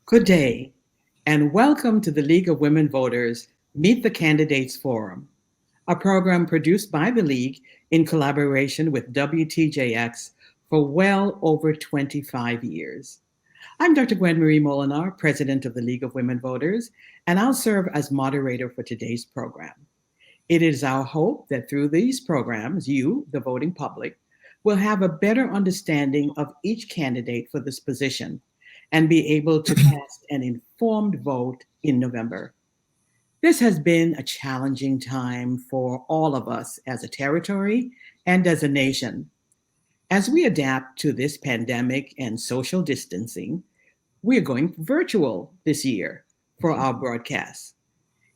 Good day, and welcome to the League of Women Voters Meet the Candidates Forum, a program produced by the League in collaboration with WTJX for well over 25 years. I'm Dr. Gwen-Marie Moolenaar, President of the League of Women Voters, and I'll serve as moderator for today's program. It is our hope that through these programs, you, the voting public, will have a better understanding of each candidate for this position and be able to cast an informed vote in November. This has been a challenging time for all of us as a territory and as a nation. As we adapt to this pandemic and social distancing, we are going virtual this year for our broadcasts.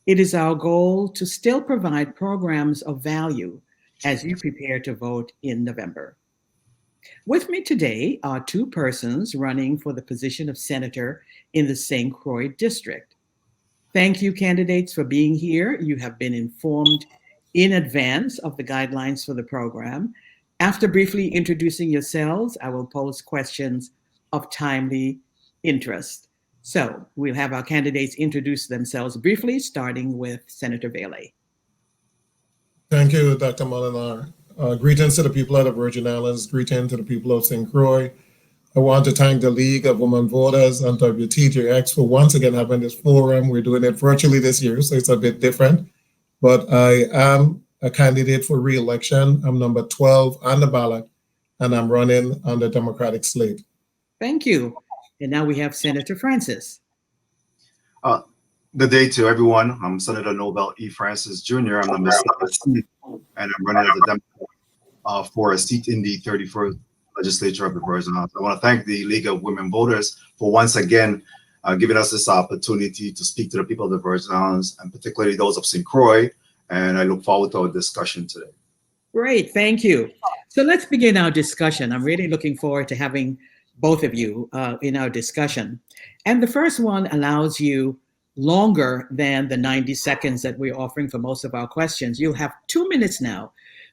It is our goal to still provide programs of value as you prepare to vote in November. With me today are two persons running for the position of senator in the St. Croix district. Thank you, candidates, for being here. You have been informed in advance of the guidelines for the program. After briefly introducing yourselves, I will pose questions of timely interest. So we'll have our candidates introduce themselves briefly, starting with Senator Vialet. Thank you, Dr. Moolenaar. Greetings to the people of the Virgin Islands. Greetings to the people of St. Croix. I want to thank the League of Women Voters and WTJX for once again having this forum. We're doing it virtually this year, so it's a bit different. But I am a candidate for re-election. I'm number 12 on the ballot, and I'm running on the Democratic slate. Thank you. And now we have Senator Francis. Good day to everyone. I'm Senator Novelle E. Francis Jr. I'm number 17, and I'm running as a Democrat for a seat in the 31st Legislature of the Virgin Islands. I want to thank the League of Women Voters for once again giving us this opportunity to speak to the people of the Virgin Islands, and particularly those of St. Croix, and I look forward to our discussion today. Great, thank you. So let's begin our discussion. I'm really looking forward to having both of you in our discussion. And the first one allows you longer than the 90 seconds that we're offering for most of our questions. You'll have 2 minutes now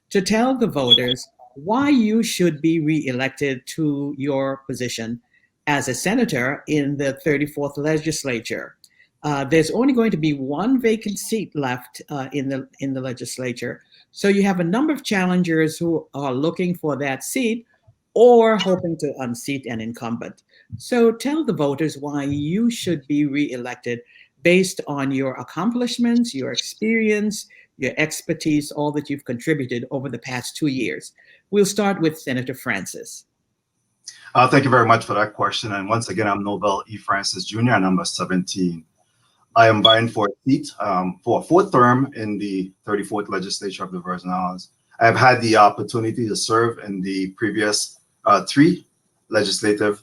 to tell the voters why you should be re-elected to your position as a senator in the 34th Legislature. There's only going to be one vacant seat left in the legislature. So you have a number of challengers who are looking for that seat or hoping to unseat an incumbent. So tell the voters why you should be re-elected based on your accomplishments, your experience, your expertise, all that you've contributed over the past 2 years. We'll start with Senator Francis. Thank you very much for that question. And once again, I'm Novelle E. Francis Jr., number 17. I am vying for a seat for a fourth term in the 34th Legislature of the Virgin Islands. I have had the opportunity to serve in the previous 3 legislative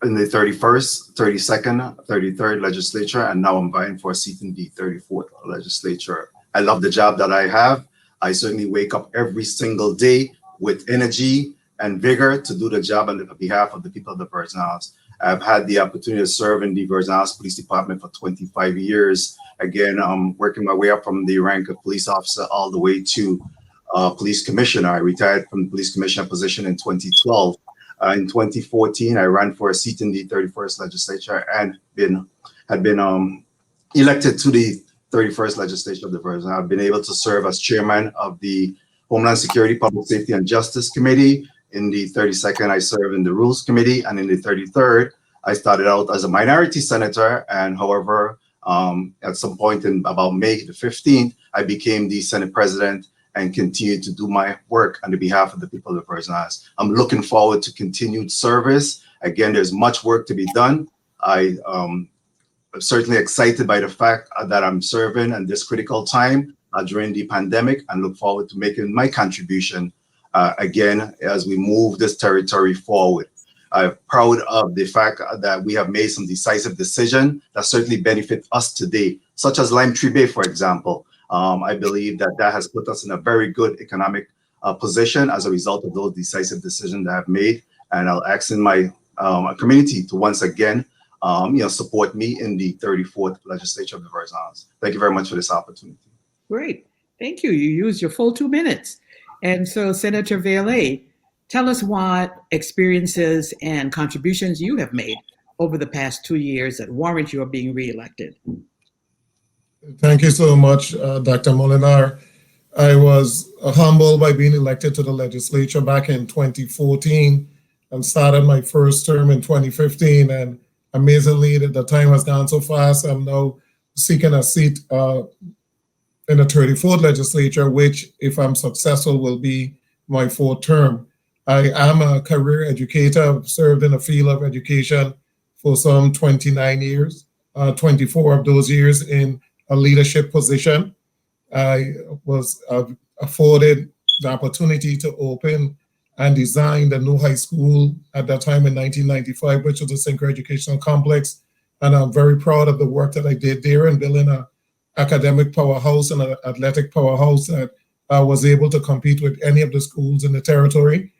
in the 31st, 32nd, 33rd Legislature, and now I'm vying for a seat in the 34th Legislature. I love the job that I have. I certainly wake up every single day with energy and vigor to do the job on behalf of the people of the Virgin Islands. I've had the opportunity to serve in the Virgin Islands Police Department for 25 years. Again, I'm working my way up from the rank of police officer all the way to police commissioner. I retired from the police commissioner position in 2012. In 2014, I ran for a seat in the 31st Legislature and had been elected to the 31st Legislature of the Virgin. I've been able to serve as chairman of the Homeland Security, Public Safety, and Justice Committee. In the 32nd, I served in the Rules Committee, and in the 33rd, I started out as a minority senator. And however, at some point in about May the 15th, I became the Senate President and continue to do my work on the behalf of the people of the Virgin Islands. I'm looking forward to continued service. Again, there's much work to be done. I'm certainly excited by the fact that I'm serving at this critical time during the pandemic, and look forward to making my contribution again as we move this territory forward. I'm proud of the fact that we have made some decisive decisions that certainly benefit us today, such as Lime Tree Bay, for example. I believe that has put us in a very good economic position as a result of those decisive decisions that I've made. And I'll ask in my community to once again, support me in the 34th Legislature of the Virgin Islands. Thank you very much for this opportunity. Great, thank you. You used your full 2 minutes. And so Senator Vialet, tell us what experiences and contributions you have made over the past 2 years that warrant your being reelected? Thank you so much, Dr. Moolenaar. I was humbled by being elected to the legislature back in 2014 and started my first term in 2015. And amazingly, the time has gone so fast. I'm now seeking a seat in the 34th legislature, which, if I'm successful, will be my 4th term. I am a career educator. I've served in the field of education for some 29 years, 24 of those years in a leadership position. I was afforded the opportunity to open and design the new high school at that time in 1995, which was the Synchro Educational Complex. And I'm very proud of the work that I did there in building an academic powerhouse and an athletic powerhouse that was able to compete with any of the schools in the territory.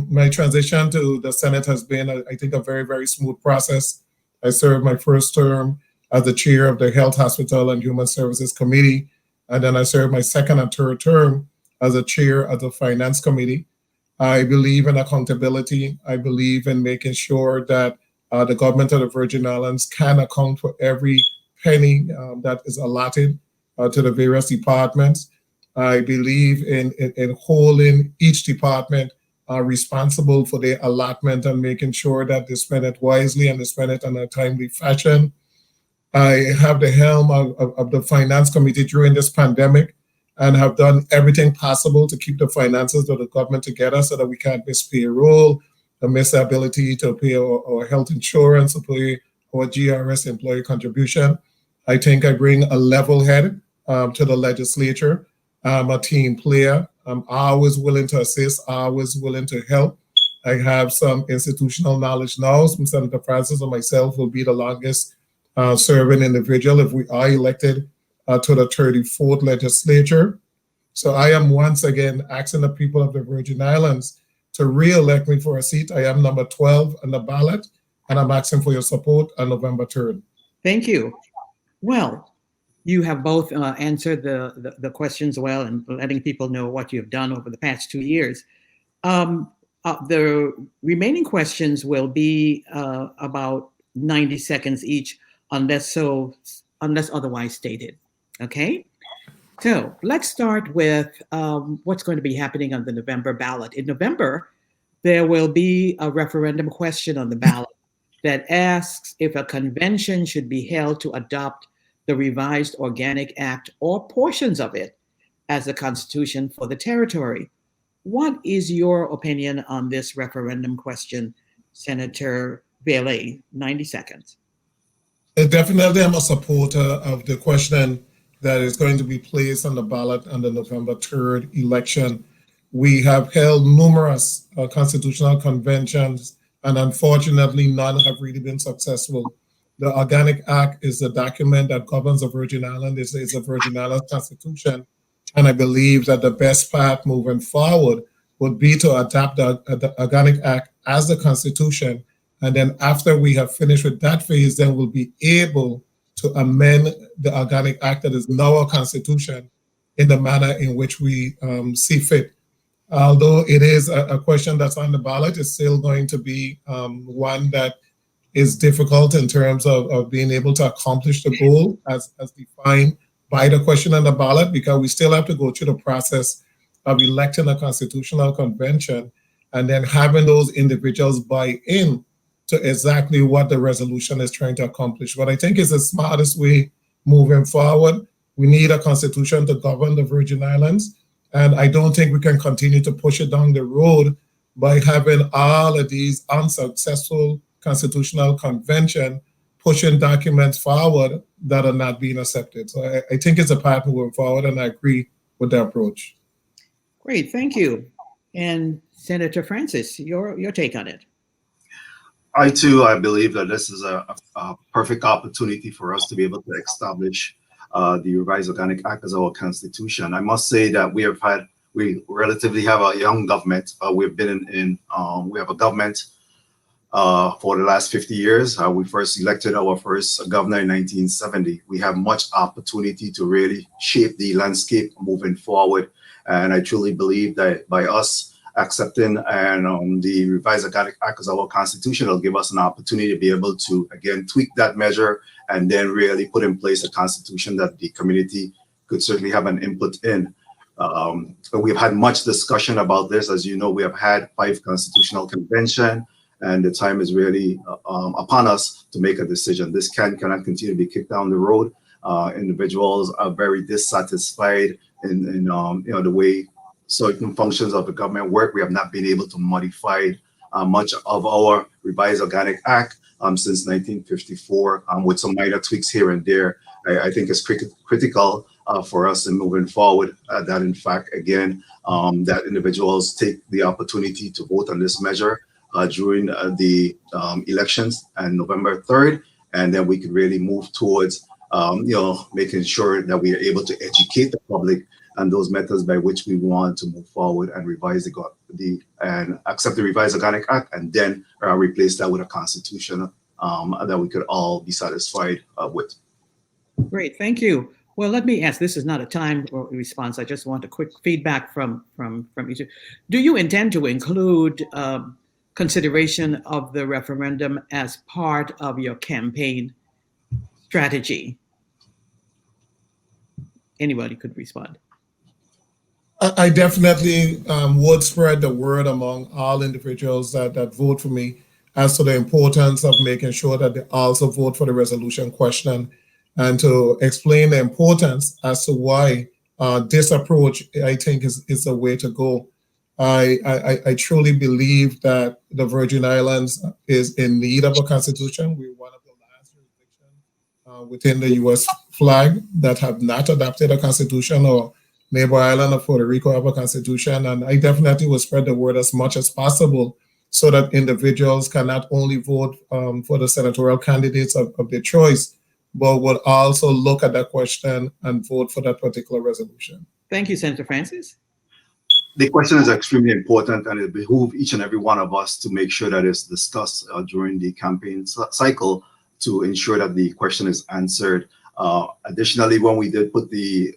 My transition to the Senate has been, I think, a very, very smooth process. I served my first term as the chair of the Health, Hospital, and Human Services Committee. And then I served my second and third term as a chair of the Finance Committee. I believe in accountability. I believe in making sure that the government of the Virgin Islands can account for every penny that is allotted to the various departments. I believe in holding each department responsible for their allotment and making sure that they spend it wisely and they spend it in a timely fashion. I have the helm of the Finance Committee during this pandemic and have done everything possible to keep the finances of the government together so that we can't miss payroll, miss the ability to pay our health insurance, to pay our GRS employee contribution. I think I bring a level head to the legislature. I'm a team player. I'm always willing to assist, always willing to help. I have some institutional knowledge now. Senator Francis and myself will be the longest serving individual if we are elected to the 34th legislature. So I am once again asking the people of the Virgin Islands to re-elect me for a seat. I am number 12 on the ballot, and I'm asking for your support on November 3rd. Thank you. Well, you have both answered the questions well and letting people know what you've done over the past 2 years. The remaining questions will be about 90 seconds each, unless otherwise stated. Okay? So let's start with what's going to be happening on the November ballot. In November, there will be a referendum question on the ballot that asks if a convention should be held to adopt the revised Organic Act or portions of it as a constitution for the territory. What is your opinion on this referendum question, Senator Vialet? 90 seconds. Definitely, I'm a supporter of the question that is going to be placed on the ballot on the November 3rd election. We have held numerous constitutional conventions, and unfortunately, none have really been successful. The Organic Act is the document that governs the Virgin Islands. It's a Virgin Islands Constitution, and I believe that the best path moving forward would be to adopt the Organic Act as the Constitution, and then after we have finished with that phase, then we'll be able to amend the Organic Act that is now our Constitution in the manner in which we see fit. Although it is a question that's on the ballot, it's still going to be one that is difficult in terms of being able to accomplish the goal as defined by the question on the ballot, because we still have to go through the process of electing a constitutional convention and then having those individuals buy in to exactly what the resolution is trying to accomplish. What I think is the smartest way moving forward. We need a constitution to govern the Virgin Islands, and I don't think we can continue to push it down the road by having all of these unsuccessful constitutional convention pushing documents forward that are not being accepted. So I think it's a path moving forward, and I agree with the approach. Great, thank you. And Senator Francis, your take on it. I believe that this is a perfect opportunity for us to be able to establish the revised Organic Act as our constitution. I must say that we relatively have a young government. We've been we have a government for the last 50 years. We first elected our first governor in 1970. We have much opportunity to really shape the landscape moving forward. And I truly believe that by us accepting and the revised organic act as our constitution will give us an opportunity to be able to again tweak that measure and then really put in place a constitution that the community could certainly have an input in. We've had much discussion about this. As you know, we have had 5 constitutional convention, and the time is really upon us to make a decision. This cannot continue to be kicked down the road. Individuals are very dissatisfied in the way certain functions of the government work. We have not been able to modify much of our revised organic act since 1954 with some minor tweaks here and there. I think it's critical for us in moving forward that in fact, again, that individuals take the opportunity to vote on this measure during the elections on November 3rd, and then we could really move towards making sure that we are able to educate the public and those methods by which we want to move forward and revise and accept the revised organic act, and then replace that with a constitution that we could all be satisfied with. Great, thank you. Well, let me ask, this is not a time response. I just want a quick feedback from each. Do you intend to include consideration of the referendum as part of your campaign strategy? Anybody could respond. I definitely would spread the word among all individuals that vote for me as to the importance of making sure that they also vote for the resolution question, and to explain the importance as to why this approach, I think, is the way to go. I truly believe that the Virgin Islands is in need of a constitution. We're one of the last jurisdictions within the U.S. flag that have not adopted a constitution, or neighbor island of Puerto Rico have a constitution. And I definitely will spread the word as much as possible so that individuals can not only vote for the senatorial candidates of their choice, but would also look at that question and vote for that particular resolution. Thank you, Senator Francis. The question is extremely important, and it behooves each and every one of us to make sure that it's discussed during the campaign cycle to ensure that the question is answered. Additionally, when we did put the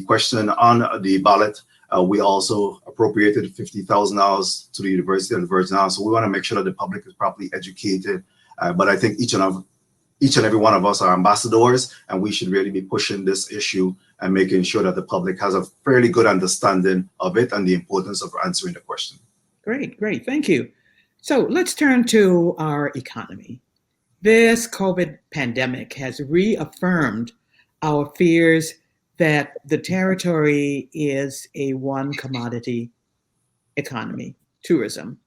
question on the ballot, we also appropriated $50,000 to the University of the Virgin Islands. So we want to make sure that the public is properly educated. But I think each and every one of us are ambassadors, and we should really be pushing this issue and making sure that the public has a fairly good understanding of it and the importance of answering the question. Great, great, thank you. So let's turn to our economy. This COVID pandemic has reaffirmed our fears that the territory is a one commodity economy, tourism.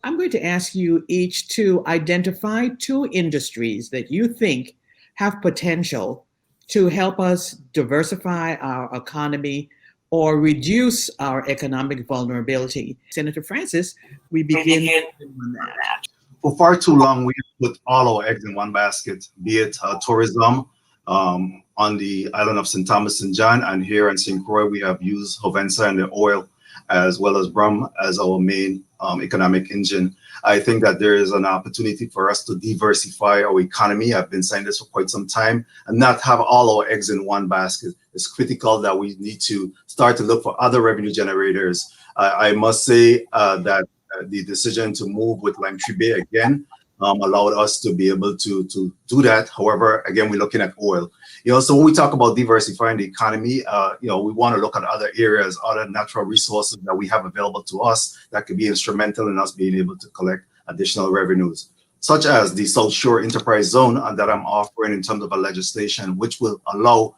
I'm going to ask you each to identify 2 industries that you think have potential to help us diversify our economy or reduce our economic vulnerability. Senator Francis, we begin on that. For far too long, we put all our eggs in one basket, be it tourism on the island of St. Thomas and John, and here in St. Croix, we have used Hovensa and the oil, as well as rum, as our main economic engine. I think that there is an opportunity for us to diversify our economy. I've been saying this for quite some time, and not have all our eggs in one basket. It's critical that we need to start to look for other revenue generators. I must say that the decision to move with Lime Tree Bay again allowed us to be able to do that. However, again, we're looking at oil. So when we talk about diversifying the economy, we want to look at other areas, other natural resources that we have available to us that could be instrumental in us being able to collect additional revenues, such as the South Shore Enterprise Zone that I'm offering in terms of a legislation, which will allow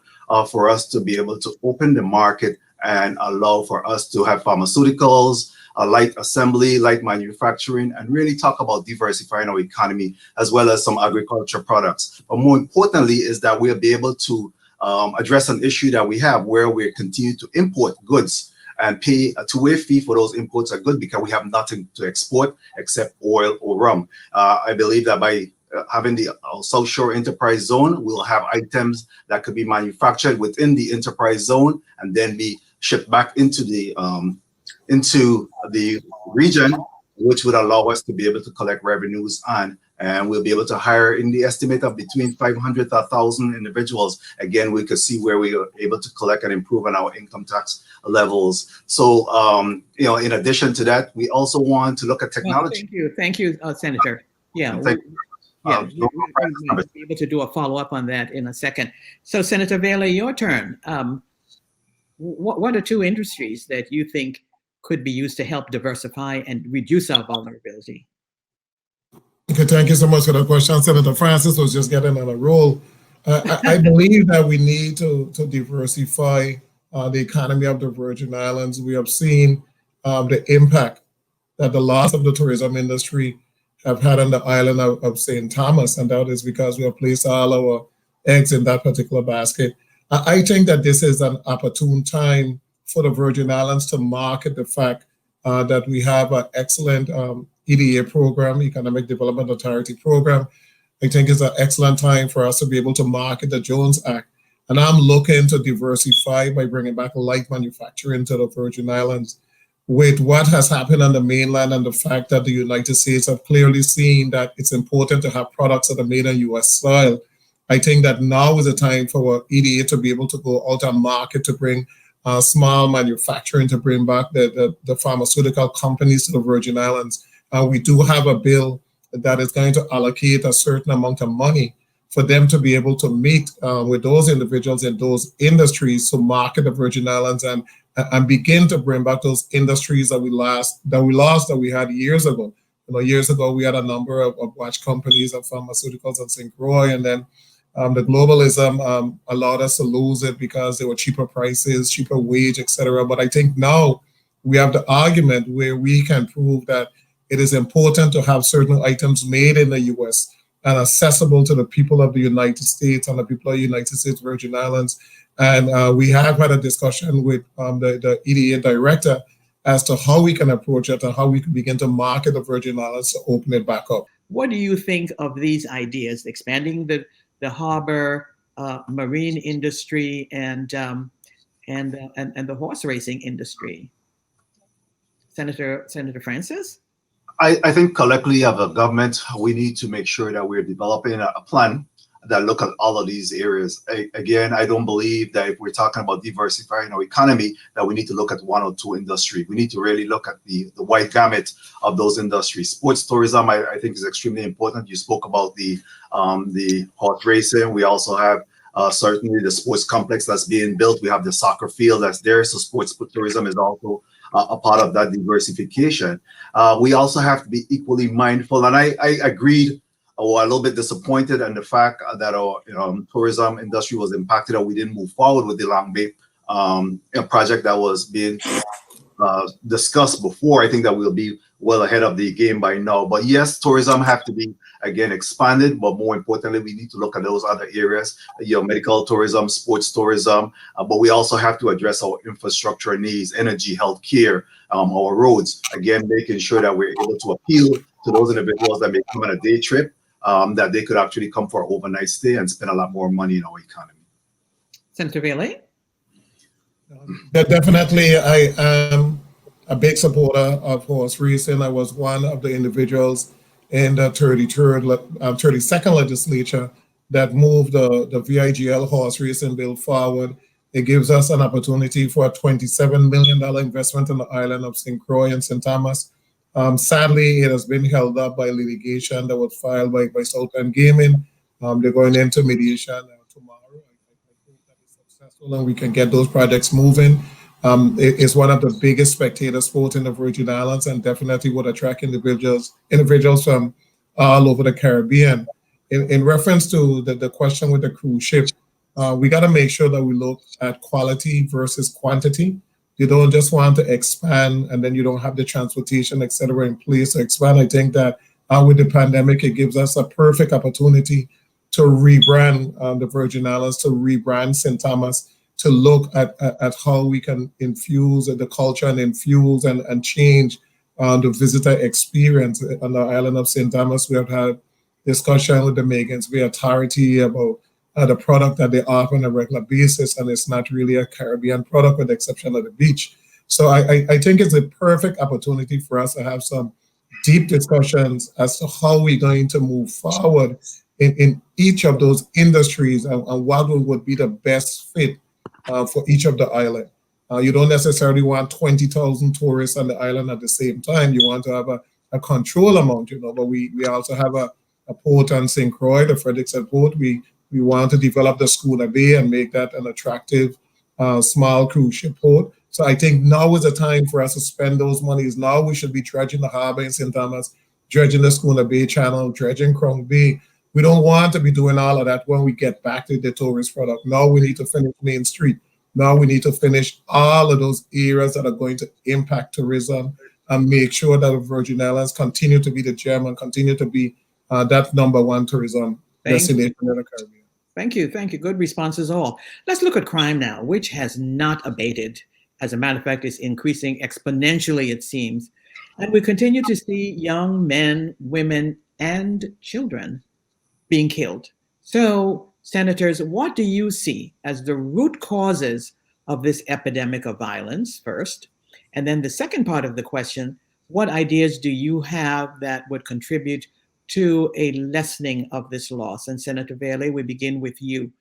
for us to be able to open the market and allow for us to have pharmaceuticals, light assembly, light manufacturing, and really talk about diversifying our economy, as well as some agriculture products. But more importantly is that we'll be able to address an issue that we have where we continue to import goods and pay a two-way fee for those imports are good because we have nothing to export except oil or rum. I believe that by having the South Shore Enterprise Zone, we'll have items that could be manufactured within the enterprise zone and then be shipped back into the region which would allow us to be able to collect revenues on, and we'll be able to hire in the estimate of between 500 to 1,000 individuals. Again, we could see where we are able to collect and improve on our income tax levels. So, in addition to that, we also want to look at technology. Thank you, Senator. Yeah, we'll be able to do a follow-up on that in a second. So, Senator Vialet, your turn. What are two industries that you think could be used to help diversify and reduce our vulnerability? Okay, thank you so much for the question. Senator Francis was just getting on a roll. I believe that we need to diversify the economy of the Virgin Islands. We have seen the impact that the loss of the tourism industry have had on the island of St. Thomas, and that is because we have placed all our eggs in that particular basket. I think that this is an opportune time for the Virgin Islands to market the fact that we have an excellent EDA program, Economic Development Authority program. I think it's an excellent time for us to be able to market the Jones Act. And I'm looking to diversify by bringing back light manufacturing to the Virgin Islands. With what has happened on the mainland and the fact that the United States have clearly seen that it's important to have products that are made on US soil, I think that now is the time for EDA to be able to go out and market, to bring small manufacturing, to bring back the pharmaceutical companies to the Virgin Islands. We do have a bill that is going to allocate a certain amount of money for them to be able to meet with those individuals in those industries to market the Virgin Islands and begin to bring back those industries that we had years ago. Years ago we had a number of watch companies and pharmaceuticals in St. Croix, and then the globalism allowed us to lose it because there were cheaper prices, cheaper wage, etc. But I think now we have the argument where we can prove that it is important to have certain items made in the U.S. and accessible to the people of the United States and the people of the United States Virgin Islands. And we have had a discussion with the EDA director as to how we can approach it and how we can begin to market the Virgin Islands to open it back up. What do you think of these ideas, expanding the harbor, marine industry, and the horse racing industry? Senator Francis? I think collectively as a government, we need to make sure that we're developing a plan that look at all of these areas. Again, I don't believe that if we're talking about diversifying our economy, that we need to look at one or two industries. We need to really look at the wide gamut of those industries. Sports tourism, I think, is extremely important. You spoke about the horse racing. We also have certainly the sports complex that's being built. We have the soccer field that's there. So sports tourism is also a part of that diversification. We also have to be equally mindful, and I agreed or a little bit disappointed in the fact that our tourism industry was impacted, or we didn't move forward with the Long Bay project that was being discussed before. I think that we'll be well ahead of the game by now. But yes, tourism have to be, again, expanded, but more importantly, we need to look at those other areas, medical tourism, sports tourism, but we also have to address our infrastructure needs, energy, healthcare, our roads, again, making sure that we're able to appeal to those individuals that may come on a day trip, that they could actually come for an overnight stay and spend a lot more money in our economy. Senator Vialet? Definitely, I am a big supporter of horse racing. I was one of the individuals in the 32nd legislature that moved the VIGL horse racing bill forward. It gives us an opportunity for a $27 million investment on the island of St. Croix and St. Thomas. Sadly, it has been held up by litigation that was filed by South End Gaming. They're going into mediation tomorrow. I hope that is successful and we can get those projects moving. It's one of the biggest spectator sports in the Virgin Islands and definitely would attract individuals from all over the Caribbean. In reference to the question with the cruise ship, we got to make sure that we look at quality versus quantity. You don't just want to expand and then you don't have the transportation, et cetera, in place to expand. I think that with the pandemic, it gives us a perfect opportunity to rebrand the Virgin Islands, to rebrand St. Thomas, to look at how we can infuse the culture and infuse and change the visitor experience on the island of St. Thomas. We have had discussion with the Megans Bay Authority about the product that they offer on a regular basis, and it's not really a Caribbean product with the exception of the beach. So I think it's a perfect opportunity for us to have some deep discussions as to how we're going to move forward in each of those industries, and what would be the best fit for each of the island. You don't necessarily want 20,000 tourists on the island at the same time. You want to have a control amount, but we also have a port on St. Croix, the Frederickson Port. We want to develop the Schooner Bay and make that an attractive small cruise ship port. So I think now is the time for us to spend those monies. Now we should be dredging the harbor in St. Thomas, dredging the Schooner Bay Channel, dredging Croix Bay. We don't want to be doing all of that when we get back to the tourist product. Now we need to finish Main Street. Now we need to finish all of those areas that are going to impact tourism and make sure that the Virgin Islands continue to be the gem and continue to be that #1 tourism destination in the Caribbean. Thank you. Thank you. Good responses all. Let's look at crime now, which has not abated. As a matter of fact, it's increasing exponentially, it seems. And we continue to see young men, women, and children being killed. So, senators, what do you see as the root causes of this epidemic of violence first? And then the second part of the question, what ideas do you have that would contribute to a lessening of this loss? And Senator Vialet, we begin with you.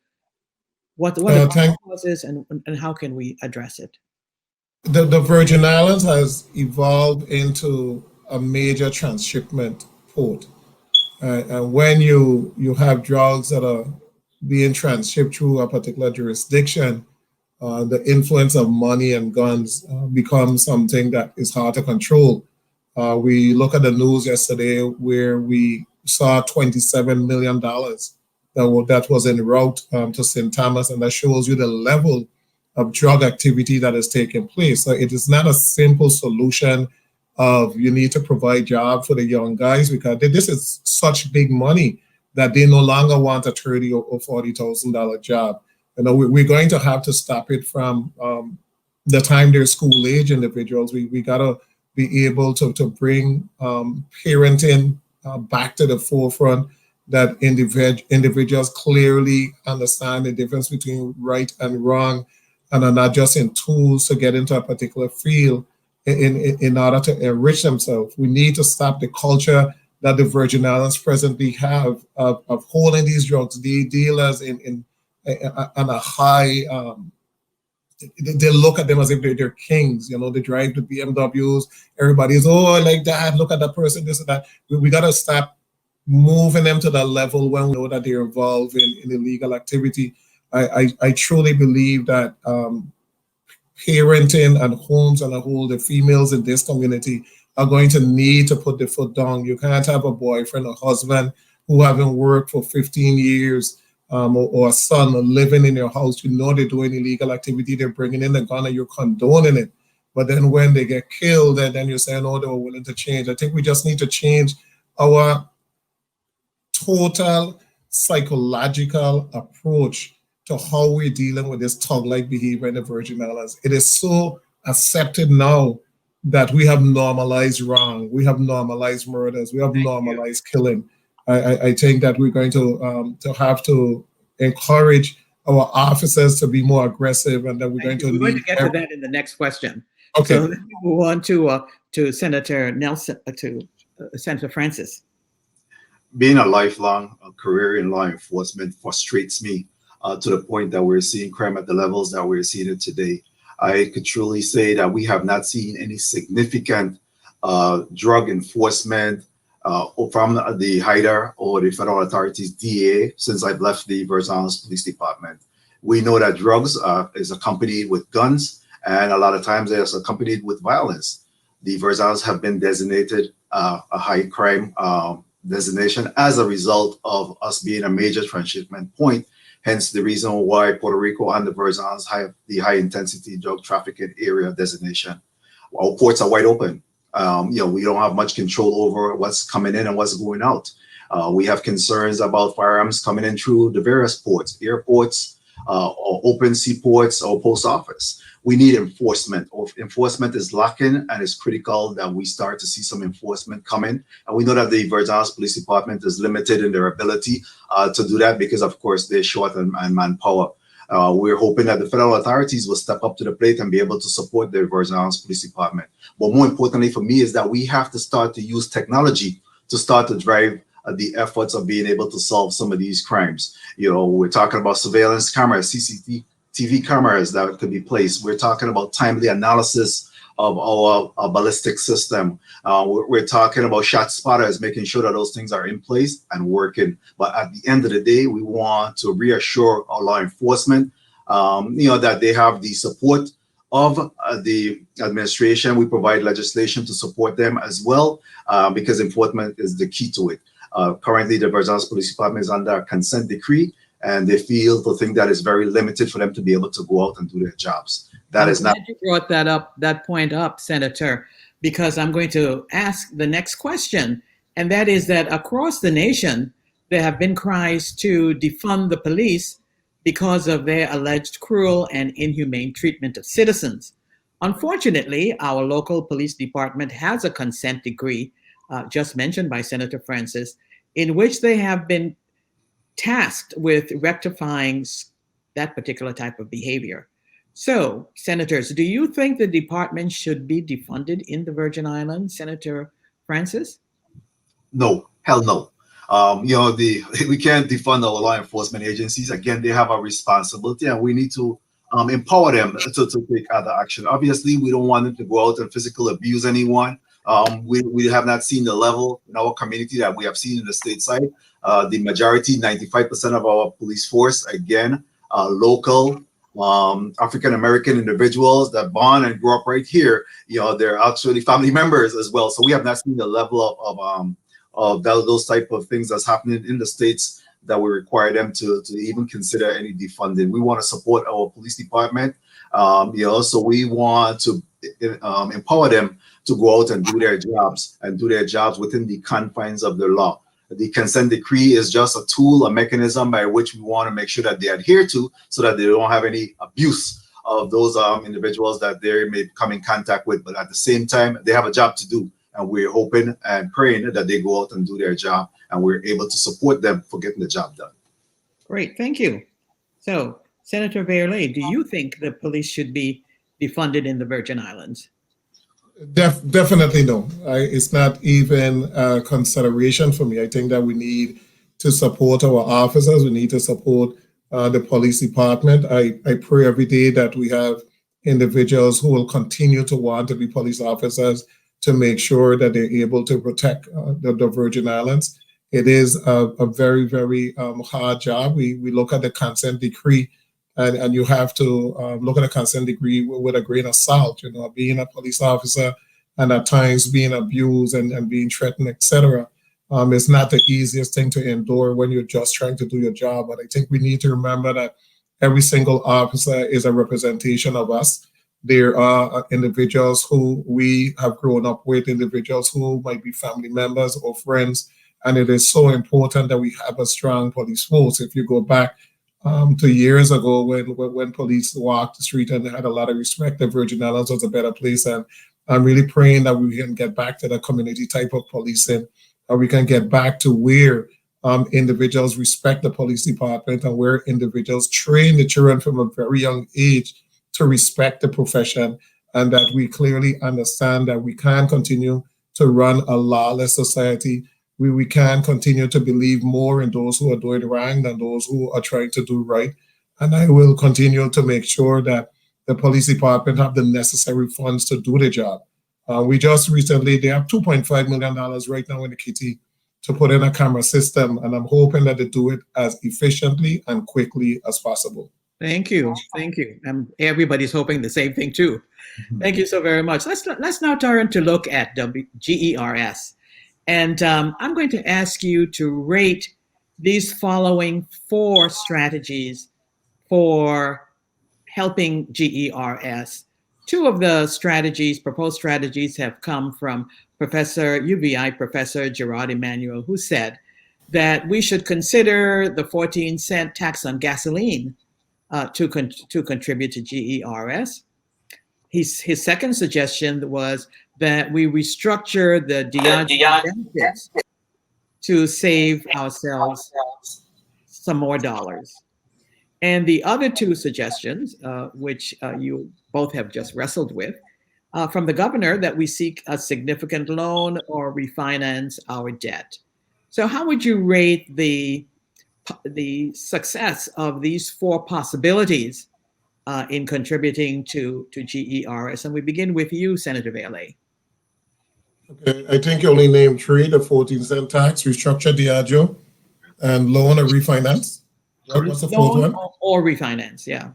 What are the causes and how can we address it? The Virgin Islands has evolved into a major transshipment port. And when you have drugs that are being transshipped through a particular jurisdiction, the influence of money and guns becomes something that is hard to control. We look at the news yesterday where we saw $27 million that was en route to St. Thomas, and that shows you the level of drug activity that is taking place. So it is not a simple solution of you need to provide job for the young guys, because this is such big money that they no longer want a $30,000 or $40,000 job. We're going to have to stop it from the time they're school age individuals. We gotta be able to bring parenting back to the forefront, that individuals clearly understand the difference between right and wrong, and are not just in tools to get into a particular field in order to enrich themselves. We need to stop the culture that the Virgin Islands presently have of holding these drugs, the dealers on a high, they look at them as if they're kings. They drive the BMWs, everybody's, oh, I like that, look at that person, this and that. We got to stop moving them to that level when we know that they're involved in illegal activity. I truly believe that parenting and homes and a whole, the females in this community are going to need to put their foot down. You can't have a boyfriend or husband who haven't worked for 15 years or a son living in your house. They're doing illegal activity, they're bringing in the gun and you're condoning it. But then when they get killed, then you're saying, oh, they were willing to change. I think we just need to change our total psychological approach to how we're dealing with this thug-like behavior in the Virgin Islands. It is so accepted now that we have normalized wrong, we have normalized murders, we have normalized killing. I think that we're going to have to encourage our officers to be more aggressive, and that we're going to get to that in the next question. Okay. So let's move on to Senator Nelson, to Senator Francis. Being a lifelong career in law enforcement frustrates me to the point that we're seeing crime at the levels that we're seeing it today. I could truly say that we have not seen any significant drug enforcement from the HIDA or the federal authorities, DA, since I've left the Virgin Islands Police Department. We know that drugs is accompanied with guns, and a lot of times it's accompanied with violence. The Virgin Islands have been designated a high crime designation as a result of us being a major transshipment point. Hence the reason why Puerto Rico and the Virgin Islands have the high intensity drug trafficking area designation. Our ports are wide open. We don't have much control over what's coming in and what's going out. We have concerns about firearms coming in through the various ports, airports, or open seaports, or post office. We need enforcement. Enforcement is lacking, and it's critical that we start to see some enforcement coming. And we know that the Virgin Islands Police Department is limited in their ability to do that because, of course, they're short on manpower. We're hoping that the federal authorities will step up to the plate and be able to support the Virgin Islands Police Department. But more importantly for me is that we have to start to use technology to start to drive the efforts of being able to solve some of these crimes. You know, we're talking about surveillance cameras, CCTV cameras that could be placed. We're talking about timely analysis of our ballistic system. We're talking about shot spotters, making sure that those things are in place and working. But at the end of the day, we want to reassure our law enforcement, that they have the support of the administration. We provide legislation to support them as well, because enforcement is the key to it. Currently, the Virgin Islands Police Department is under a consent decree, and they feel the thing that is very limited for them to be able to go out and do their jobs. That is not. You brought that point up, Senator, because I'm going to ask the next question, and that is that across the nation, there have been cries to defund the police because of their alleged cruel and inhumane treatment of citizens. Unfortunately, our local police department has a consent decree, just mentioned by Senator Francis, in which they have been tasked with rectifying that particular type of behavior. So, senators, do you think the department should be defunded in the Virgin Islands, Senator Francis? No, hell no. We can't defund our law enforcement agencies. Again, they have a responsibility, and we need to empower them to take other action. Obviously, we don't want them to go out and physically abuse anyone. We have not seen the level in our community that we have seen in the stateside. The majority, 95% of our police force, again, local African-American individuals that born and grew up right here. They're actually family members as well. So we have not seen the level of those type of things that's happening in the States that we require them to even consider any defunding. We want to support our police department. So we want to empower them to go out and do their jobs within the confines of the law. The consent decree is just a tool, a mechanism by which we want to make sure that they adhere to, so that they don't have any abuse of those individuals that they may come in contact with. But at the same time, they have a job to do, and we're hoping and praying that they go out and do their job, and we're able to support them for getting the job done. Great, thank you. So, Senator Vialet, do you think the police should be defunded in the Virgin Islands? Definitely no. It's not even a consideration for me. I think that we need to support our officers. We need to support the police department. I pray every day that we have individuals who will continue to want to be police officers to make sure that they're able to protect the Virgin Islands. It is a very, very hard job. We look at the consent decree, and you have to look at a consent decree with a grain of salt. Being a police officer and at times being abused and being threatened, etc. It's not the easiest thing to endure when you're just trying to do your job. But I think we need to remember that every single officer is a representation of us. There are individuals who we have grown up with, individuals who might be family members or friends, and it is so important that we have a strong police force. If you go back to years ago when police walked the street and they had a lot of respect, the Virgin Islands was a better place. And I'm really praying that we can get back to the community type of policing, and we can get back to where individuals respect the police department and where individuals train the children from a very young age to respect the profession, and that we clearly understand that we can't continue to run a lawless society. We can't continue to believe more in those who are doing wrong than those who are trying to do right. And I will continue to make sure that the police department have the necessary funds to do the job. We just recently, they have $2.5 million right now in the kitty to put in a camera system, and I'm hoping that they do it as efficiently and quickly as possible. Thank you. Thank you. And everybody's hoping the same thing too. Thank you so very much. Let's now turn to look at GERS. And I'm going to ask you to rate these following 4 strategies for helping GERS. 2 of the proposed strategies have come from UVI Professor Gerard Emanuel, who said that we should consider the 14-cent tax on gasoline to contribute to GERS. His second suggestion was that we restructure the DeAndre benefits to save ourselves some more dollars. And the other two suggestions, which you both have just wrestled with, from the governor, that we seek a significant loan or refinance our debt. So how would you rate the success of these four possibilities in contributing to GERS? And we begin with you, Senator Vialet. Okay, I think you only named three: the 14-cent tax, restructure Diageo, and loan or refinance. What's the fourth Loan one? or refinance, yeah.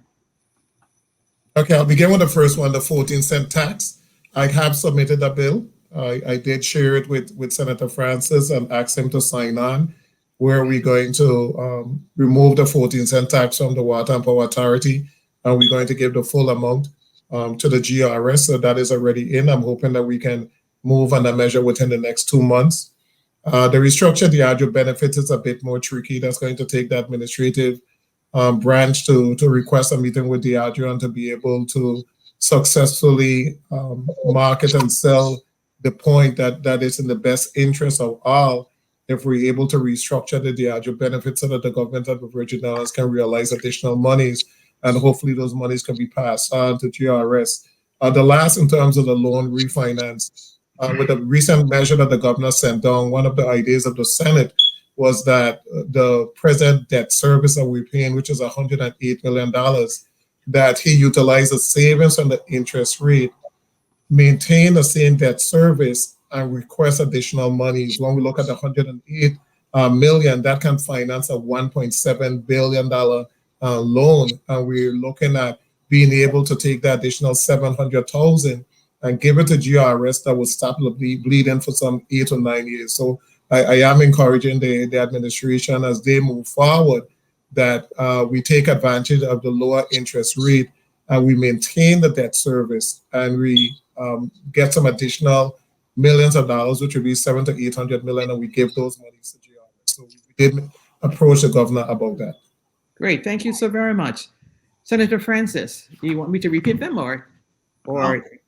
Okay, I'll begin with the first one, the 14-cent tax. I have submitted a bill. I did share it with Senator Francis and asked him to sign on, where we're going to remove the 14-cent tax from the Water and Power Authority, and we're going to give the full amount to the GRS. So that is already in. I'm hoping that we can move on the measure within the next 2 months. The restructure Diageo benefits is a bit more tricky. That's going to take the administrative branch to request a meeting with Diageo and to be able to successfully market and sell the point that it's in the best interest of all if we're able to restructure the Diageo benefits so that the government of the Virgin Islands can realize additional monies, and hopefully those monies can be passed on to GRS. The last, in terms of the loan refinance, with the recent measure that the governor sent down, one of the ideas of the Senate was that the present debt service that we're paying, which is $108 million, that he utilizes savings on the interest rate, maintain the same debt service, and request additional monies. When we look at the $108 million, that can finance a $1.7 billion loan, and we're looking at being able to take the additional $700,000 and give it to GRS that will stop the bleeding for some 8 or 9 years. So I am encouraging the administration as they move forward that we take advantage of the lower interest rate and we maintain the debt service and we get some additional millions of dollars, which would be 700 to 800 million, and we give those monies to GRS. So we did approach the governor about that. Great, thank you so very much. Senator Francis, do you want me to repeat them or? Okay.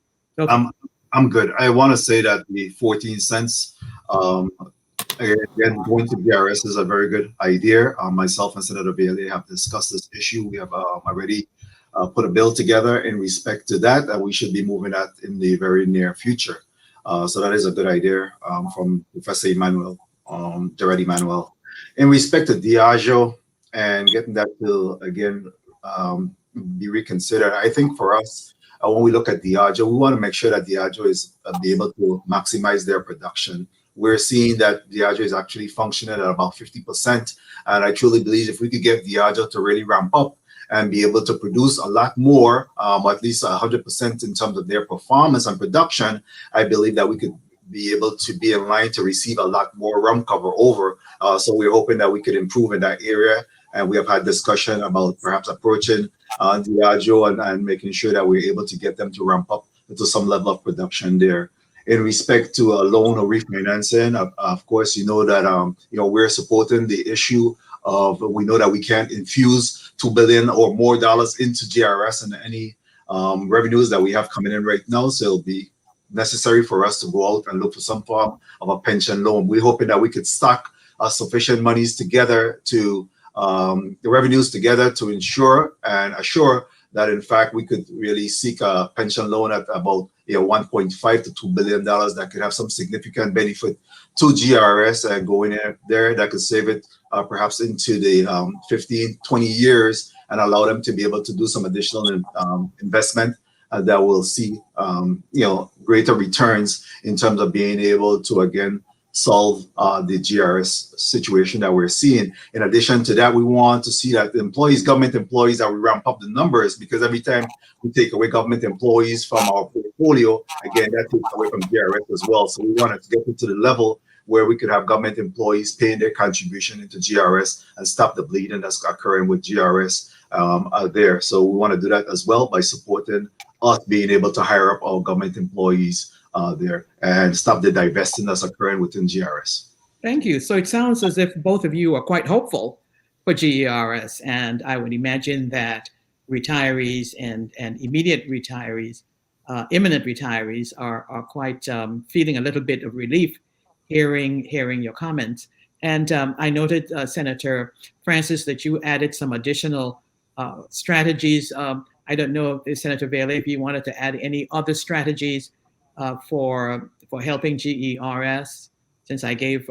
I'm good. I want to say that the 14 cents, again, going to BRS is a very good idea. Myself and Senator Bailey have discussed this issue. We have already put a bill together in respect to that, and we should be moving that in the very near future. So that is a good idea from Professor Emmanuel, Jared Emmanuel. In respect to Diageo and getting that bill again be reconsidered, I think for us, when we look at Diageo, we want to make sure that Diageo is be able to maximize their production. We're seeing that Diageo is actually functioning at about 50%. And I truly believe if we could get Diageo to really ramp up and be able to produce a lot more, at least 100% in terms of their performance and production, I believe that we could be able to be in line to receive a lot more rum cover over. So we're hoping that we could improve in that area. And we have had discussion about perhaps approaching Diageo and making sure that we're able to get them to ramp up to some level of production there. In respect to a loan or refinancing, of course, you know that we're supporting the issue of, we know that we can't infuse $2 billion or more dollars into GRS and any revenues that we have coming in right now. So it'll be necessary for us to go out and look for some form of a pension loan. We're hoping that we could stock sufficient monies together to the revenues together to ensure and assure that in fact we could really seek a pension loan at about 1.5 to $2 billion that could have some significant benefit to GRS and going in there that could save it perhaps into the 15, 20 years and allow them to be able to do some additional investment that will see greater returns in terms of being able to again solve the GRS situation that we're seeing. In addition to that, we want to see that the employees, government employees, that we ramp up the numbers, because every time we take away government employees from our portfolio, again, that takes away from GRS as well. So we wanted to get to the level where we could have government employees paying their contribution into GRS and stop the bleeding that's occurring with GRS out there. So we want to do that as well by supporting us being able to hire up our government employees there and stop the divesting that's occurring within GRS. Thank you. So it sounds as if both of you are quite hopeful for GERS, and I would imagine that retirees and immediate retirees, imminent retirees are quite feeling a little bit of relief hearing your comments. And I noted, Senator Francis, that you added some additional strategies. I don't know if Senator Vialet, if you wanted to add any other strategies for helping GERS, since I gave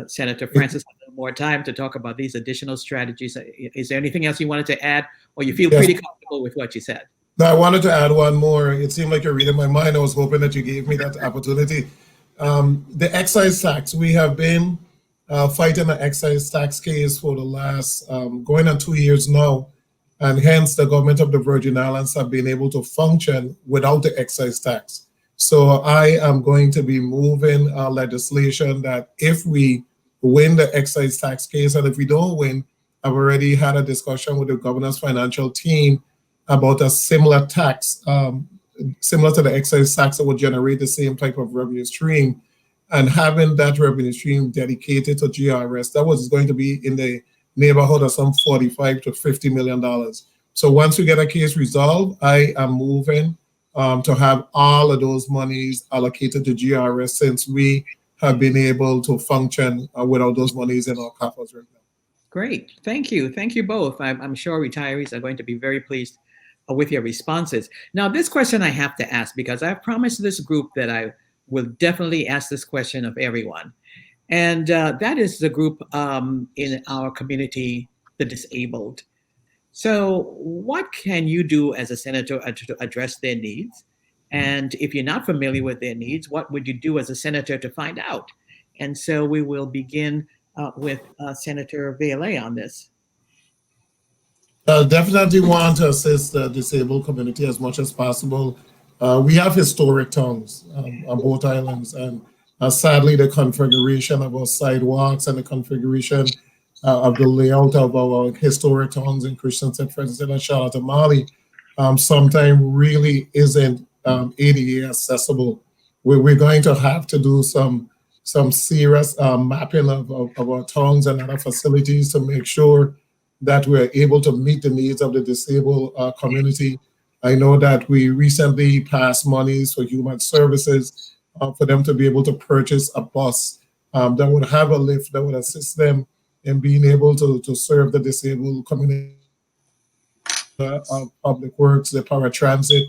Senator Francis a little more time to talk about these additional strategies. Is there anything else you wanted to add, or you feel Yes. pretty comfortable with what you said? Now, I wanted to add one more. It seemed like you're reading my mind. I was hoping that you gave me that opportunity. The excise tax, we have been fighting the excise tax case for the last going on 2 years now. And hence the government of the Virgin Islands have been able to function without the excise tax. So I am going to be moving legislation that if we win the excise tax case, and if we don't win, I've already had a discussion with the governor's financial team about a similar tax, similar to the excise tax that would generate the same type of revenue stream, and having that revenue stream dedicated to GRS, that was going to be in the neighborhood of some $45 to $50 million. So once we get a case resolved, I am moving to have all of those monies allocated to GRS, since we have been able to function without those monies in our coffers right now. Great. Thank you. Thank you both. I'm sure retirees are going to be very pleased with your responses. Now, this question I have to ask, because I've promised this group that I will definitely ask this question of everyone. And that is the group in our community, the disabled. So what can you do as a senator to address their needs? And if you're not familiar with their needs, what would you do as a senator to find out? And so we will begin with Senator Vialet on this. Definitely want to assist the disabled community as much as possible. We have historic towns on both islands, and sadly the configuration of our sidewalks and the configuration of the layout of our historic towns in Christiansted, Fredericksburg, and Charlotte Amalie sometimes really isn't ADA accessible. We're going to have to do some serious mapping of our towns and other facilities to make sure that we're able to meet the needs of the disabled community. I know that we recently passed monies for human services for them to be able to purchase a bus that would have a lift that would assist them in being able to serve the disabled community. Public Works, the paratransit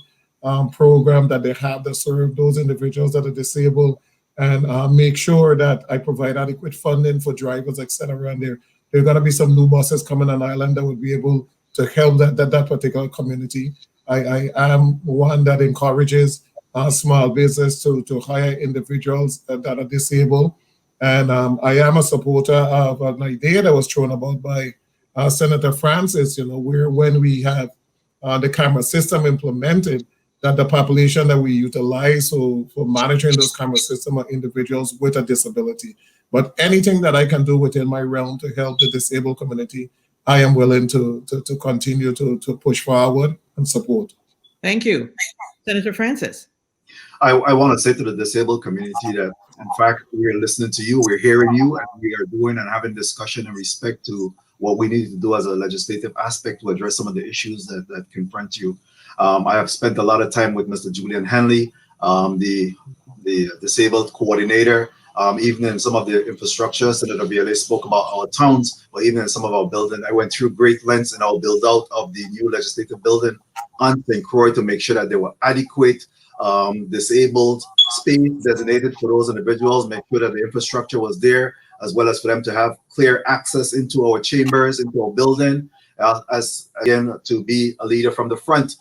program that they have to serve those individuals that are disabled, and make sure that I provide adequate funding for drivers, etc. And there are going to be some new buses coming on island that would be able to help that particular community. I am one that encourages small business to hire individuals that are disabled. And I am a supporter of an idea that was thrown about by Senator Francis, when we have the camera system implemented, that the population that we utilize for monitoring those camera systems are individuals with a disability. But anything that I can do within my realm to help the disabled community, I am willing to continue to push forward and support. Thank you. Senator Francis. I want to say to the disabled community that, in fact, we are listening to you, we're hearing you, and we are doing and having discussion in respect to what we need to do as a legislative aspect to address some of the issues that confront you. I have spent a lot of time with Mr. Julian Henley, the disabled coordinator, even in some of the infrastructure. Senator Vialet spoke about our towns, but even in some of our buildings, I went through great lengths in our build out of the new legislative building on St. Croix to make sure that there were adequate disabled space designated for those individuals, make sure that the infrastructure was there, as well as for them to have clear access into our chambers, into our building, as again, to be a leader from the front,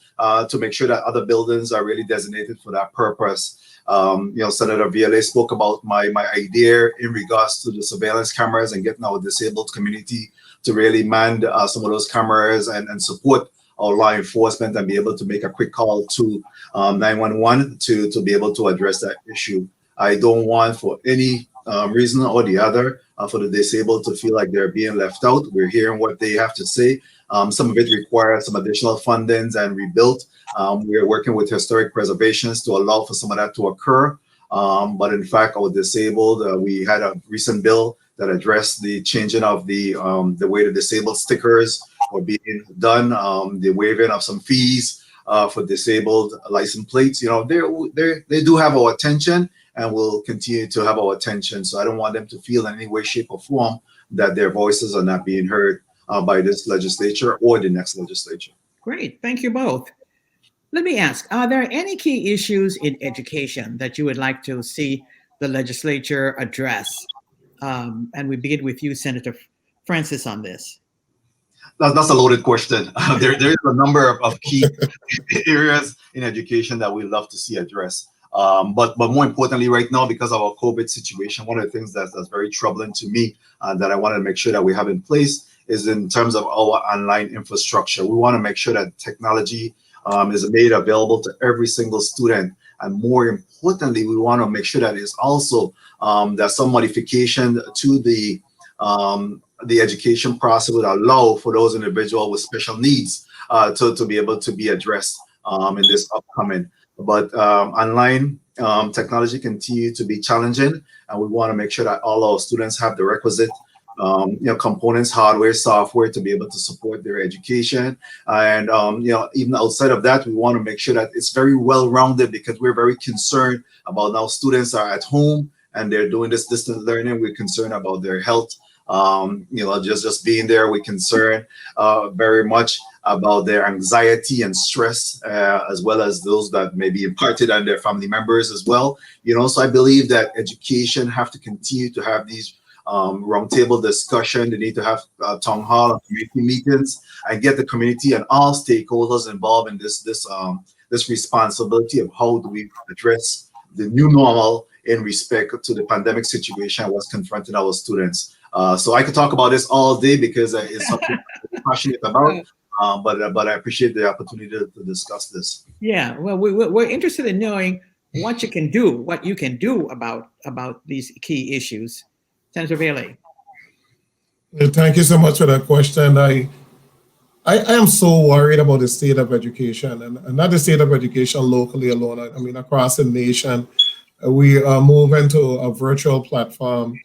to make sure that other buildings are really designated for that purpose. Senator Vialet spoke about my idea in regards to the surveillance cameras and getting our disabled community to really man some of those cameras and support our law enforcement and be able to make a quick call to 911 to be able to address that issue. I don't want for any reason or the other for the disabled to feel like they're being left out. We're hearing what they have to say. Some of it requires some additional fundings and rebuilt. We're working with historic preservations to allow for some of that to occur. But in fact, our disabled, we had a recent bill that addressed the changing of the way the disabled stickers were being done, the waiving of some fees for disabled license plates. They do have our attention and will continue to have our attention. So I don't want them to feel in any way, shape, or form that their voices are not being heard. by this legislature or the next legislature. Great. Thank you both. Let me ask, are there any key issues in education that you would like to see the legislature address? And we begin with you, Senator Francis, on this. That's a loaded question. There's a number of key areas in education that we love to see addressed. But more importantly, right now, because of our COVID situation, one of the things that's very troubling to me that I want to make sure that we have in place is in terms of our online infrastructure. We want to make sure that technology is made available to every single student. And more importantly, we want to make sure that it's also there's some modification to the education process would allow for those individuals with special needs to be able to be addressed in this upcoming. But online technology continue to be challenging, and we want to make sure that all our students have the requisite components, hardware, software to be able to support their education. And even outside of that, we want to make sure that it's very well-rounded, because we're very concerned about now students are at home and they're doing this distance learning. We're concerned about their health. Just being there, we're concerned very much about their anxiety and stress, as well as those that may be imparted on their family members as well. So I believe that education have to continue to have these roundtable discussion. They need to have town hall and community meetings and get the community and all stakeholders involved in this responsibility of how do we address the new normal in respect to the pandemic situation was confronting our students. So I could talk about this all day because it's something I'm passionate about. But I appreciate the opportunity to discuss this. Yeah, well, we're interested in knowing what you can do about these key issues. Senator Vialet. Thank you so much for that question. I am so worried about the state of education, and not the state of education locally alone. I mean, across the nation, we are moving to a virtual platform.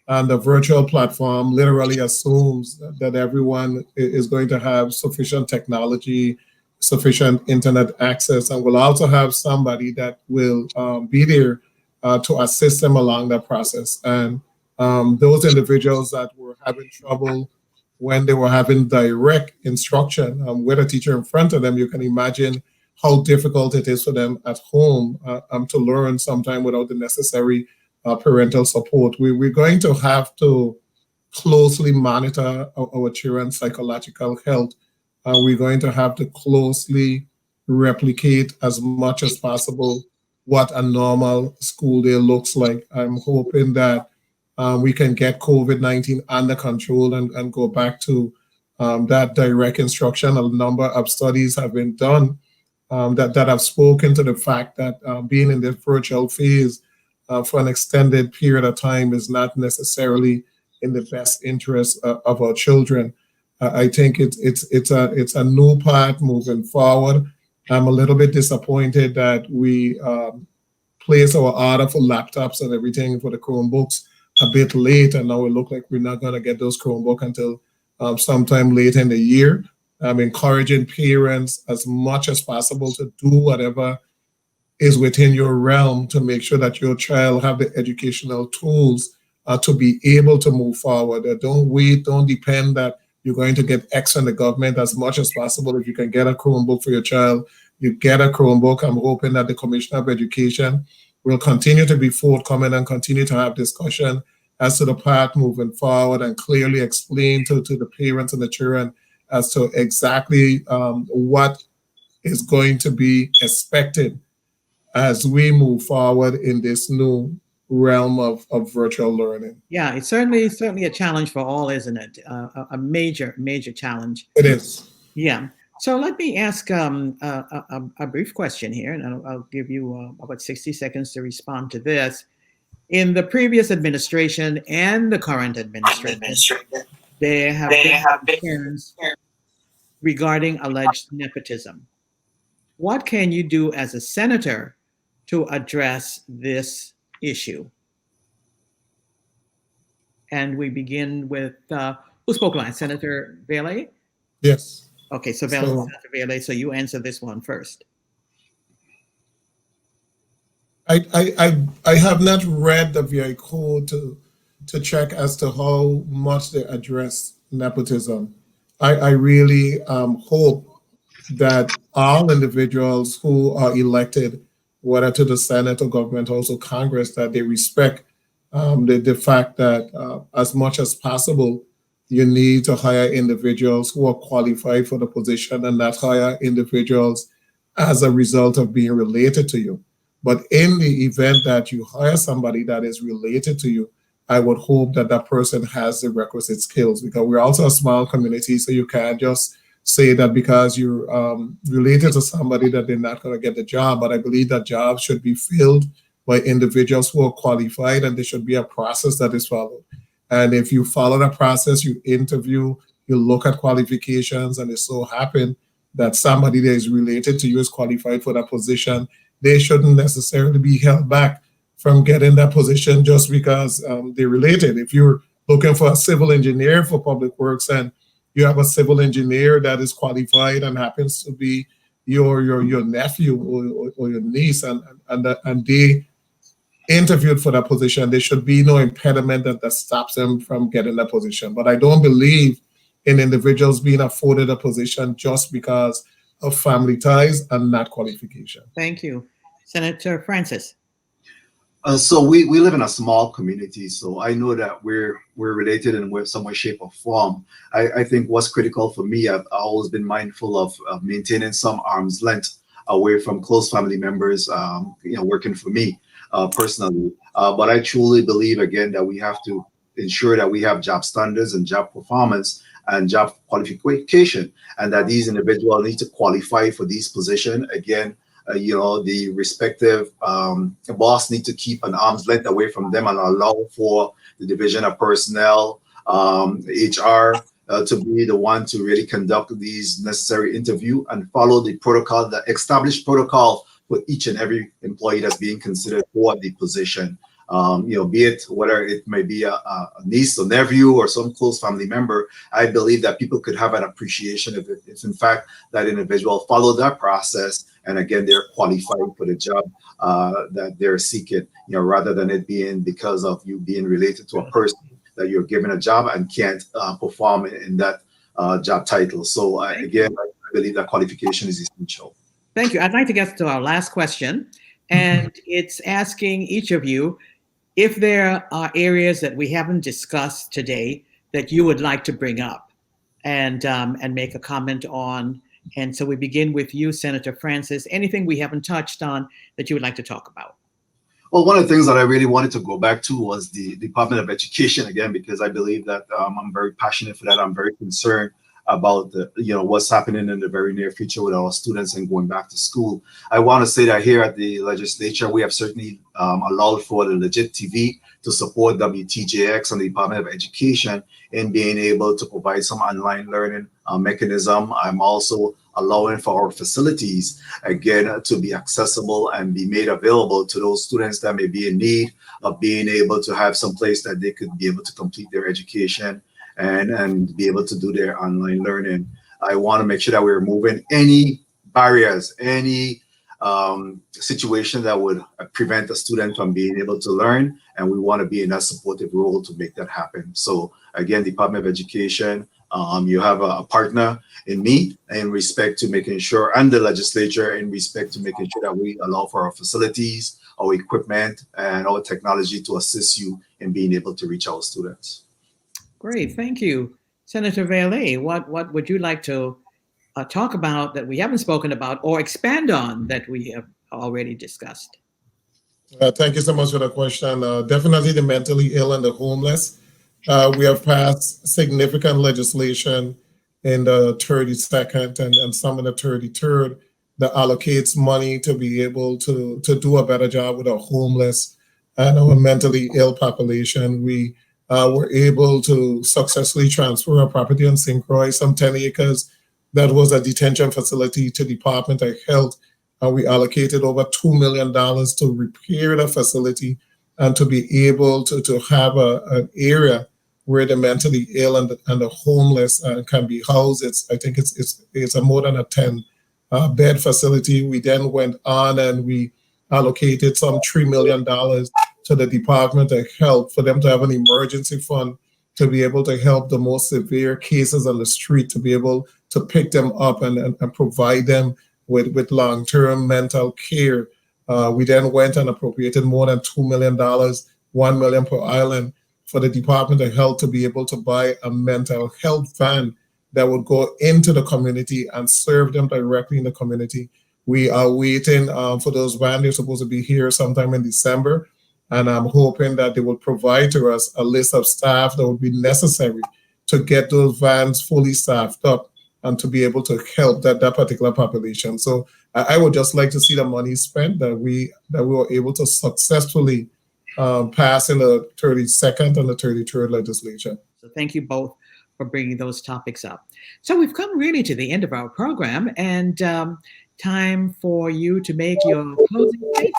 And the virtual platform literally assumes that everyone is going to have sufficient technology, sufficient internet access, and will also have somebody that will be there to assist them along that process. And those individuals that were having trouble when they were having direct instruction with a teacher in front of them, you can imagine how difficult it is for them at home to learn sometime without the necessary parental support. We're going to have to closely monitor our children's psychological health. We're going to have to closely replicate as much as possible what a normal school day looks like. I'm hoping that we can get COVID-19 under control and go back to that direct instruction. A number of studies have been done that have spoken to the fact that being in this virtual phase for an extended period of time is not necessarily in the best interest of our children. I think it's a new path moving forward. I'm a little bit disappointed that we placed our order for laptops and everything for the Chromebooks a bit late, and now it looks like we're not going to get those Chromebooks until sometime late in the year. I'm encouraging parents as much as possible to do whatever is within your realm to make sure that your child have the educational tools to be able to move forward. Don't wait, don't depend that you're going to get X from the government. As much as possible, if you can get a Chromebook for your child, you get a Chromebook. I'm hoping that the Commissioner of Education will continue to be forthcoming and continue to have discussion as to the path moving forward and clearly explain to the parents and the children as to exactly what is going to be expected as we move forward in this new realm of virtual learning. Yeah, it's certainly a challenge for all, isn't it? A major challenge. It is. Yeah. So let me ask a brief question here, and I'll give you about 60 seconds to respond to this. In the previous administration and the current administration, there have been concerns regarding alleged nepotism. What can you do as a senator to address this issue? And we begin with who spoke last? Senator Vialet? Yes. Okay, so Senator Vialet, so you answer this one first. I have not read the VI code to check as to how much they address nepotism. I really hope that all individuals who are elected, whether to the Senate or government, also Congress, that they respect the fact that as much as possible, you need to hire individuals who are qualified for the position and not hire individuals as a result of being related to you. But in the event that you hire somebody that is related to you, I would hope that that person has the requisite skills, because we're also a small community, so you can't just say that because you're related to somebody that they're not going to get the job. But I believe that jobs should be filled by individuals who are qualified, and there should be a process that is followed. And if you follow that process, you interview, you look at qualifications, and it so happen that somebody that is related to you is qualified for that position, they shouldn't necessarily be held back from getting that position just because they're related. If you're looking for a civil engineer for public works and you have a civil engineer that is qualified and happens to be your nephew or your niece, and they interviewed for that position, there should be no impediment that stops them from getting that position. But I don't believe in individuals being afforded a position just because of family ties and not qualification. Thank you. Senator Francis. So we live in a small community, so I know that we're related in some way, shape, or form. I think what's critical for me, I've always been mindful of maintaining some arm's length away from close family members, working for me personally. But I truly believe, again, that we have to ensure that we have job standards and job performance and job qualification, and that these individuals need to qualify for these positions. Again, the respective boss need to keep an arm's length away from them and allow for the division of personnel, HR, to be the one to really conduct these necessary interview and follow the protocol, the established protocol for each and every employee that's being considered for the position. Be it whether it may be a niece or nephew or some close family member. I believe that people could have an appreciation if in fact that individual followed that process, and again they're qualified for the job that they're seeking, rather than it being because of you being related to a person that you're given a job and can't perform in that job title. So again, I believe that qualification is essential. Thank you. I'd like to get to our last question, and it's asking each of you if there are areas that we haven't discussed today that you would like to bring up and make a comment on. And so we begin with you, Senator Francis. Anything we haven't touched on that you would like to talk about? Well, one of the things that I really wanted to go back to was the Department of Education again, because I believe that I'm very passionate for that. I'm very concerned about what's happening in the very near future with our students and going back to school. I want to say that here at the legislature, we have certainly allowed for the Legit TV to support WTJX and the Department of Education in being able to provide some online learning mechanism. I'm also allowing for our facilities, again, to be accessible and be made available to those students that may be in need of being able to have some place that they could be able to complete their education and be able to do their online learning. I want to make sure that we're removing any barriers, any situation that would prevent a student from being able to learn, and we want to be in that supportive role to make that happen. So again, Department of Education, you have a partner in me in respect to making sure, and the legislature in respect to making sure that we allow for our facilities, our equipment, and our technology to assist you in being able to reach our students. Great, thank you. Senator Vialet, what would you like to talk about that we haven't spoken about or expand on that we have already discussed? Thank you so much for the question. Definitely the mentally ill and the homeless. We have passed significant legislation in the 32nd and some in the 33rd that allocates money to be able to do a better job with our homeless and our mentally ill population. We were able to successfully transfer a property on St. Croix, some 10 acres. That was a detention facility to Department of Health. We allocated over $2 million to repair the facility and to be able to have an area where the mentally ill and the homeless can be housed. I think it's a more than a 10 bed facility. We then went on and we allocated some $3 million to the Department of Health for them to have an emergency fund to be able to help the most severe cases on the street, to be able to pick them up and provide them with long-term mental care. We then went and appropriated more than $2 million, $1 million per island, for the Department of Health to be able to buy a mental health van that would go into the community and serve them directly in the community. We are waiting for those vans. They're supposed to be here sometime in December. And I'm hoping that they will provide to us a list of staff that would be necessary to get those vans fully staffed up and to be able to help that particular population. So I would just like to see the money spent that we were able to successfully pass in the 32nd and the 33rd legislature. So thank you both for bringing those topics up. So we've come really to the end of our program, and time for you to make your closing statement.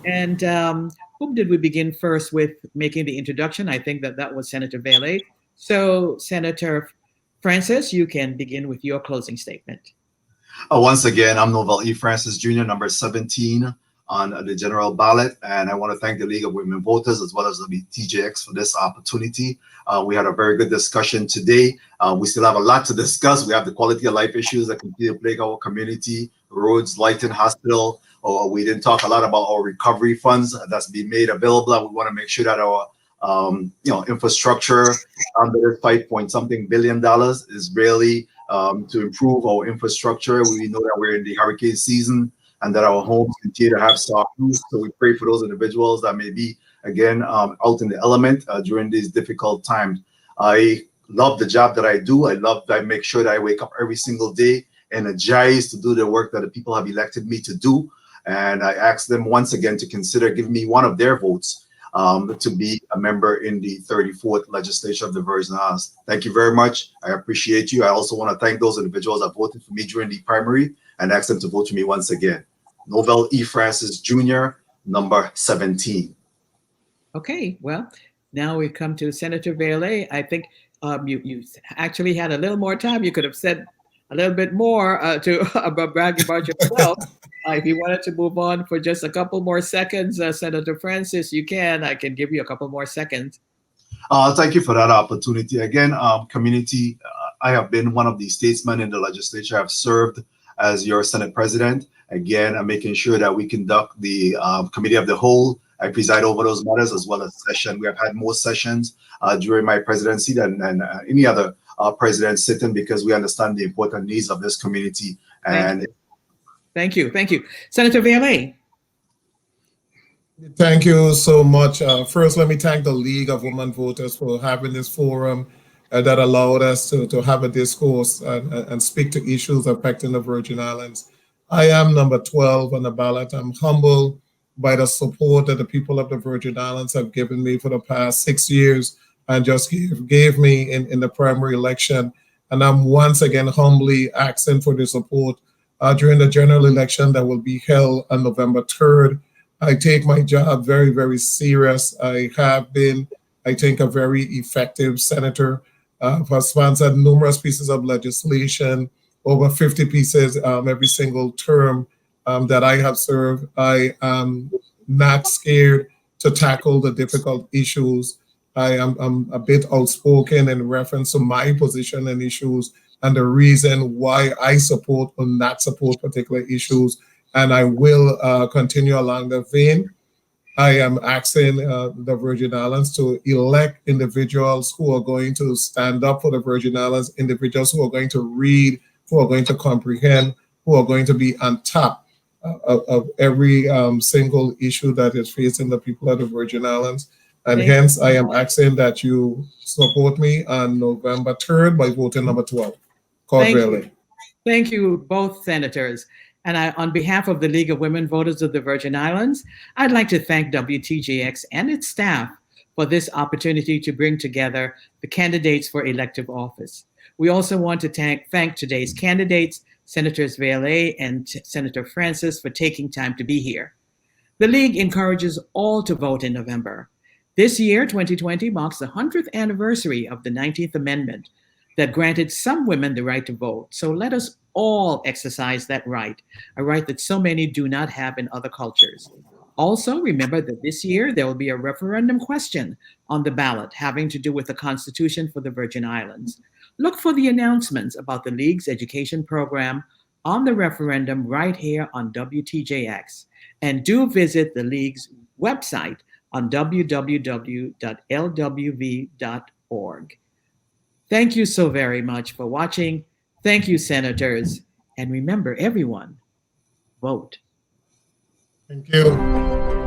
And whom did we begin first with making the introduction? I think that was Senator Vialet. So Senator Francis, you can begin with your closing statement. Once again, I'm Novelle E. Francis Jr., number 17 on the general ballot. And I want to thank the League of Women Voters as well as the WTJX for this opportunity. We had a very good discussion today. We still have a lot to discuss. We have the quality of life issues that continue to plague our community, roads, lighting, hospital. We didn't talk a lot about our recovery funds that's being made available. And we want to make sure that our infrastructure under this $5-point-something billion is really to improve our infrastructure. We know that we're in the hurricane season and that our homes continue to have soft roofs. So we pray for those individuals that may be, again, out in the element during these difficult times. I love the job that I do. I make sure that I wake up every single day energized to do the work that the people have elected me to do. And I ask them once again to consider giving me one of their votes to be a member in the 34th Legislature of the Virgin Islands. Thank you very much. I appreciate you. I also want to thank those individuals that voted for me during the primary and ask them to vote for me once again. Novelle E. Francis Jr., number 17. Okay, well, now we come to Senator Vialet. I think you actually had a little more time. You could have said a little bit more about bragging about yourself. If you wanted to move on for just a couple more seconds, Senator Francis, you can. I can give you a couple more seconds. Thank you for that opportunity. Again, community, I have been one of the statesmen in the legislature. I've served as your Senate President. Again, I'm making sure that we conduct the Committee of the Whole. I preside over those matters as well as session. We have had more sessions during my presidency than any other president sitting because we understand the important needs of this community. And Thank you. Senator Vialet. Thank you so much. First, let me thank the League of Women Voters for having this forum that allowed us to have a discourse and speak to issues affecting the Virgin Islands. I am number 12 on the ballot. I'm humbled by the support that the people of the Virgin Islands have given me for the past 6 years and just gave me in the primary election. And I'm once again humbly asking for the support during the general election that will be held on November 3rd. I take my job very, very serious. I have been, I think, a very effective senator. I've sponsored numerous pieces of legislation, over 50 pieces every single term that I have served. I am not scared to tackle the difficult issues. I'm a bit outspoken in reference to my position and issues and the reason why I support or not support particular issues. And I will continue along the vein. I am asking the Virgin Islands to elect individuals who are going to stand up for the Virgin Islands, individuals who are going to read, who are going to comprehend, who are going to be on top of every single issue that is facing the people of the Virgin Islands. And hence, I am asking that you support me on November 3rd by voting number 12. Thank you, both senators. And on behalf of the League of Women Voters of the Virgin Islands, I'd like to thank WTJX and its staff for this opportunity to bring together the candidates for elective office. We also want to thank today's candidates, Senators Vialet and Senator Francis, for taking time to be here. The League encourages all to vote in November. This year, 2020, marks the 100th anniversary of the 19th Amendment that granted some women the right to vote. So let us all exercise that right, a right that so many do not have in other cultures. Also, remember that this year there will be a referendum question on the ballot having to do with the Constitution for the Virgin Islands. Look for the announcements about the League's education program on the referendum right here on WTJX. And do visit the League's website on www.lwv.org. Thank you so very much for watching. Thank you, Senators. And remember, everyone, vote. Thank you.